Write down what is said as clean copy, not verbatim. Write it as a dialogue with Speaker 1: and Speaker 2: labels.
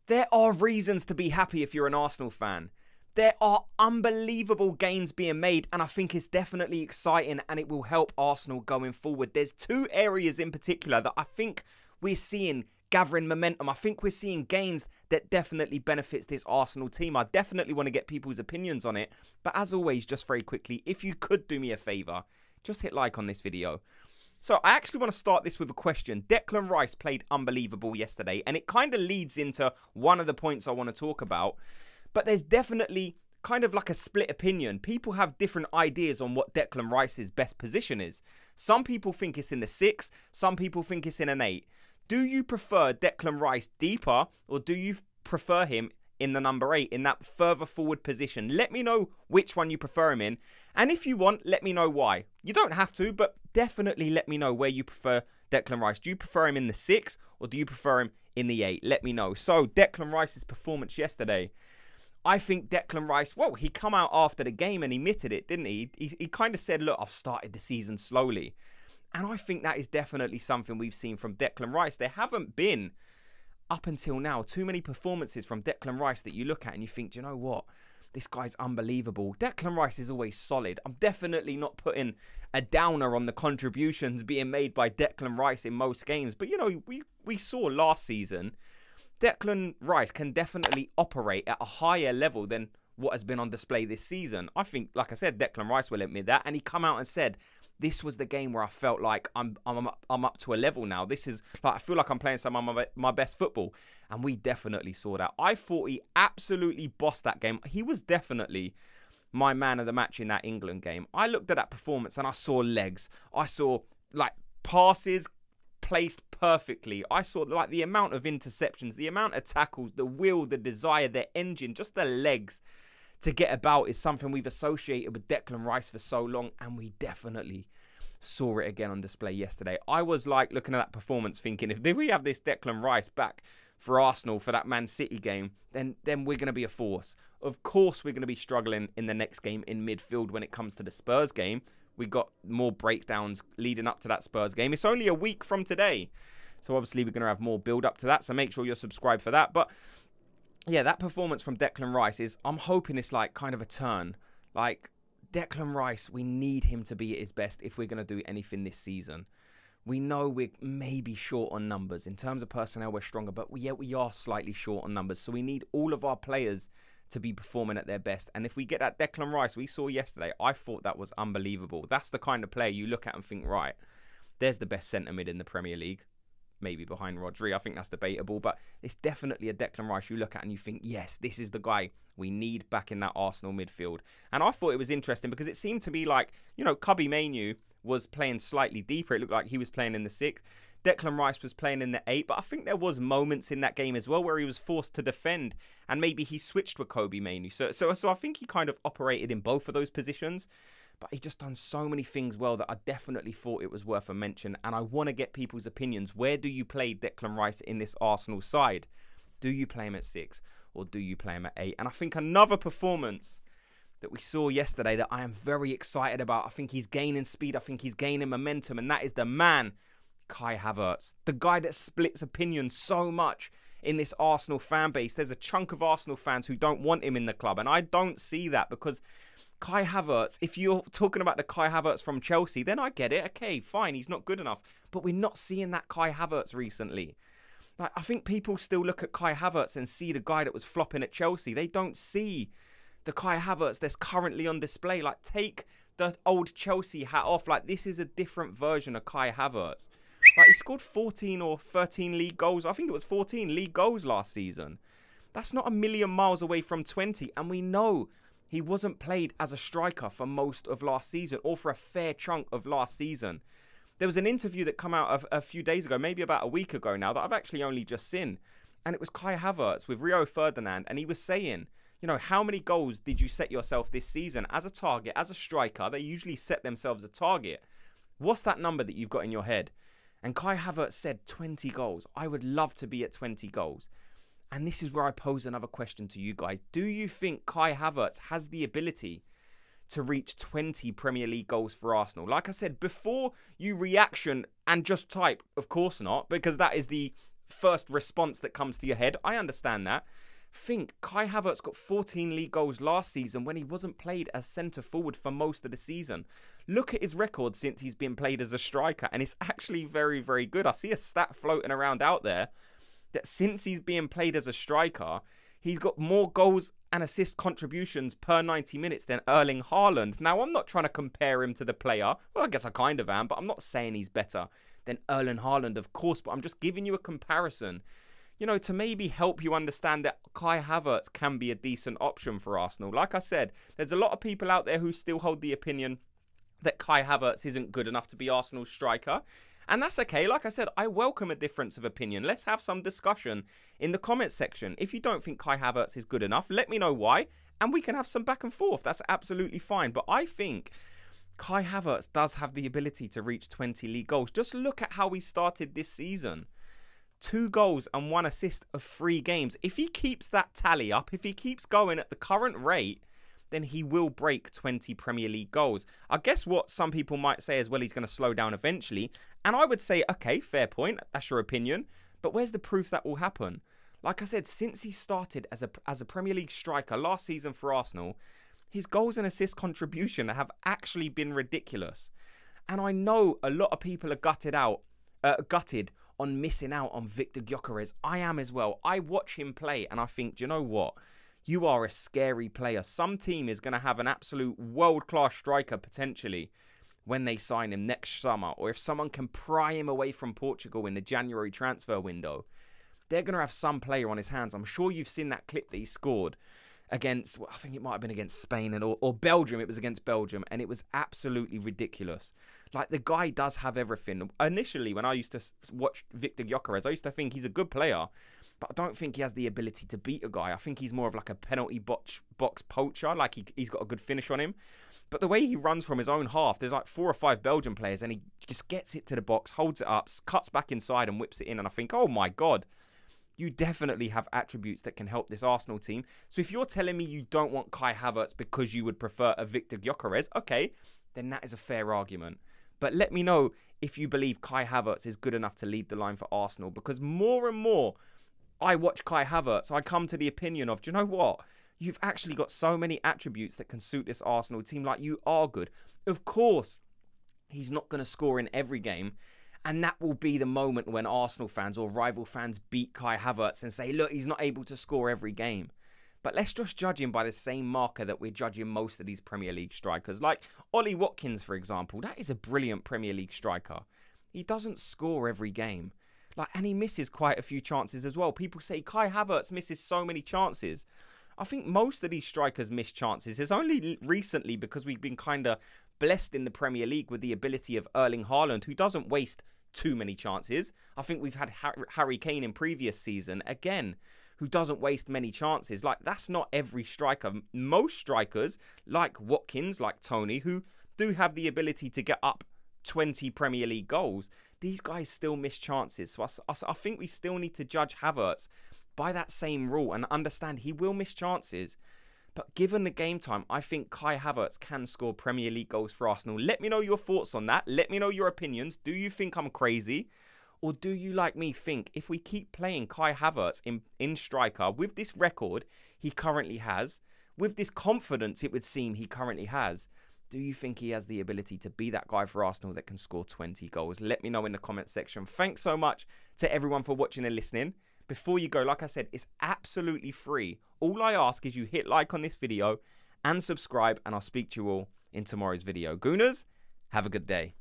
Speaker 1: There are reasons to be happy if you're an Arsenal fan. There are unbelievable gains being made, and I think it's definitely exciting and it will help Arsenal going forward. There's two areas in particular that I think we're seeing gathering momentum. I think we're seeing gains that definitely benefits this Arsenal team. I definitely want to get people's opinions on it. But as always, just very quickly, if you could do me a favour, just hit like on this video. So I actually want to start this with a question. Declan Rice played unbelievable yesterday, and it kind of leads into one of the points I want to talk about. But there's definitely kind of like a split opinion. People have different ideas on what Declan Rice's best position is. Some people think it's in the 6, some people think it's in an 8. Do you prefer Declan Rice deeper, or do you prefer him in the number 8, in that further forward position? Let me know which one you prefer him in. And if you want, let me know why. You don't have to, but definitely let me know where you prefer Declan Rice. Do you prefer him in the 6, or do you prefer him in the 8? Let me know. So, Declan Rice's performance yesterday. I think Declan Rice, well, he come out after the game and admitted it, didn't he? He kind of said, look, I've started the season slowly. And I think that is definitely something we've seen from Declan Rice. There haven't been, up until now, too many performances from Declan Rice that you look at and you think, do you know what? This guy's unbelievable. Declan Rice is always solid. I'm definitely not putting a downer on the contributions being made by Declan Rice in most games. But, you know, we saw last season, Declan Rice can definitely operate at a higher level than what has been on display this season. I think, like I said, Declan Rice will admit that. And he come out and said, this was the game where I felt like I'm up to a level now. This is like, I feel like I'm playing some of my best football. And we definitely saw that. I thought he absolutely bossed that game. He was definitely my man of the match in that England game. I looked at that performance and I saw legs. I saw like passes placed perfectly. I saw like the amount of interceptions, the amount of tackles, the will, the desire, the engine, just the legs to get about is something we've associated with Declan Rice for so long, and we definitely saw it again on display yesterday. I was like looking at that performance thinking, if we have this Declan Rice back for Arsenal for that Man City game, then we're going to be a force. Of course, we're going to be struggling in the next game in midfield when it comes to the Spurs game. We got more breakdowns leading up to that Spurs game. It's only a week from today, so obviously we're going to have more build up to that, so make sure you're subscribed for that. But yeah, that performance from Declan Rice is, I'm hoping it's like kind of a turn. Like, Declan Rice, we need him to be at his best if we're going to do anything this season. We know we're maybe short on numbers. In terms of personnel, we're stronger, but we are slightly short on numbers. So we need all of our players to be performing at their best. And if we get that Declan Rice we saw yesterday, I thought that was unbelievable. That's the kind of player you look at and think, right, there's the best centre mid in the Premier League. Maybe behind Rodri. I think that's debatable, but it's definitely a Declan Rice you look at and you think, yes, this is the guy we need back in that Arsenal midfield. And I thought it was interesting because it seemed to be like, you know, Kobbie Mainoo was playing slightly deeper. It looked like he was playing in the 6. Declan Rice was playing in the 8, but I think there was moments in that game as well where he was forced to defend, and maybe he switched with Kobbie Mainoo. So I think he kind of operated in both of those positions. But he just done so many things well that I definitely thought it was worth a mention. And I want to get people's opinions. Where do you play Declan Rice in this Arsenal side? Do you play him at 6 or do you play him at 8? And I think another performance that we saw yesterday that I am very excited about. I think he's gaining speed. I think he's gaining momentum. And that is the man, Kai Havertz. The guy that splits opinions so much in this Arsenal fan base. There's a chunk of Arsenal fans who don't want him in the club. And I don't see that because Kai Havertz, if you're talking about the Kai Havertz from Chelsea, then I get it. Okay, fine, he's not good enough. But we're not seeing that Kai Havertz recently. Like, I think people still look at Kai Havertz and see the guy that was flopping at Chelsea. They don't see the Kai Havertz that's currently on display. Like, take the old Chelsea hat off. Like, this is a different version of Kai Havertz. Like, he scored 14 or 13 league goals. I think it was 14 league goals last season. That's not a million miles away from 20. And we know he wasn't played as a striker for most of last season, or for a fair chunk of last season. There was an interview that came out a few days ago, maybe about a week ago now, that I've actually only just seen. And it was Kai Havertz with Rio Ferdinand. And he was saying, you know, how many goals did you set yourself this season as a target, as a striker? They usually set themselves a target. What's that number that you've got in your head? And Kai Havertz said 20 goals. I would love to be at 20 goals. And this is where I pose another question to you guys. Do you think Kai Havertz has the ability to reach 20 Premier League goals for Arsenal? Like I said, before you reaction and just type, of course not, because that is the first response that comes to your head. I understand that. Think, Kai Havertz got 14 league goals last season when he wasn't played as centre forward for most of the season. Look at his record since he's been played as a striker, and it's actually very, very good. I see a stat floating around out there that since he's being played as a striker, he's got more goals and assist contributions per 90 minutes than Erling Haaland. Now, I'm not trying to compare him to the player. Well, I guess I kind of am, but I'm not saying he's better than Erling Haaland, of course, but I'm just giving you a comparison, you know, to maybe help you understand that Kai Havertz can be a decent option for Arsenal. Like I said, there's a lot of people out there who still hold the opinion that Kai Havertz isn't good enough to be Arsenal's striker. And that's okay. Like I said, I welcome a difference of opinion. Let's have some discussion in the comments section. If you don't think Kai Havertz is good enough, let me know why, and we can have some back and forth. That's absolutely fine. But I think Kai Havertz does have the ability to reach 20 league goals. Just look at how he started this season. 2 goals and 1 assist of 3 games. If he keeps that tally up, if he keeps going at the current rate, then he will break 20 Premier League goals. I guess what some people might say as well, he's going to slow down eventually. And I would say, okay, fair point. That's your opinion. But where's the proof that will happen? Like I said, since he started as a Premier League striker last season for Arsenal, his goals and assist contribution have actually been ridiculous. And I know a lot of people are gutted on missing out on Victor Gyökeres. I am as well. I watch him play and I think, do you know what? You are a scary player. Some team is going to have an absolute world-class striker potentially when they sign him next summer. Or if someone can pry him away from Portugal in the January transfer window, they're going to have some player on his hands. I'm sure you've seen that clip that he scored against, well, I think it might have been against Spain or Belgium. It was against Belgium, and it was absolutely ridiculous. Like, the guy does have everything. Initially, when I used to watch Victor Gyökeres, I used to think he's a good player, but I don't think he has the ability to beat a guy. I think he's more of like a penalty box poacher. Like, he's got a good finish on him. But the way he runs from his own half, there's like 4 or 5 Belgian players, and he just gets it to the box, holds it up, cuts back inside and whips it in. And I think, oh my God, you definitely have attributes that can help this Arsenal team. So if you're telling me you don't want Kai Havertz because you would prefer a Victor Gyökeres, okay, then that is a fair argument. But let me know if you believe Kai Havertz is good enough to lead the line for Arsenal, because more and more I watch Kai Havertz, I come to the opinion of, do you know what? You've actually got so many attributes that can suit this Arsenal team. Like, you are good. Of course, he's not going to score in every game. And that will be the moment when Arsenal fans or rival fans beat Kai Havertz and say, look, he's not able to score every game. But let's just judge him by the same marker that we're judging most of these Premier League strikers. Like Ollie Watkins, for example. That is a brilliant Premier League striker. He doesn't score every game. And he misses quite a few chances as well. People say Kai Havertz misses so many chances. I think most of these strikers miss chances. It's only recently because we've been kind of blessed in the Premier League with the ability of Erling Haaland, who doesn't waste too many chances. I think we've had Harry Kane in previous season, again, who doesn't waste many chances. Like, that's not every striker. Most strikers, like Watkins, like Tony, who do have the ability to get up 20 Premier League goals, these guys still miss chances. So I think we still need to judge Havertz by that same rule and understand he will miss chances. But given the game time, I think Kai Havertz can score Premier League goals for Arsenal. Let me know your thoughts on that. Let me know your opinions. Do you think I'm crazy? Or do you, like me, think if we keep playing Kai Havertz in striker with this record he currently has, with this confidence it would seem he currently has, do you think he has the ability to be that guy for Arsenal that can score 20 goals? Let me know in the comment section. Thanks so much to everyone for watching and listening. Before you go, like I said, it's absolutely free. All I ask is you hit like on this video and subscribe, and I'll speak to you all in tomorrow's video. Gooners, have a good day.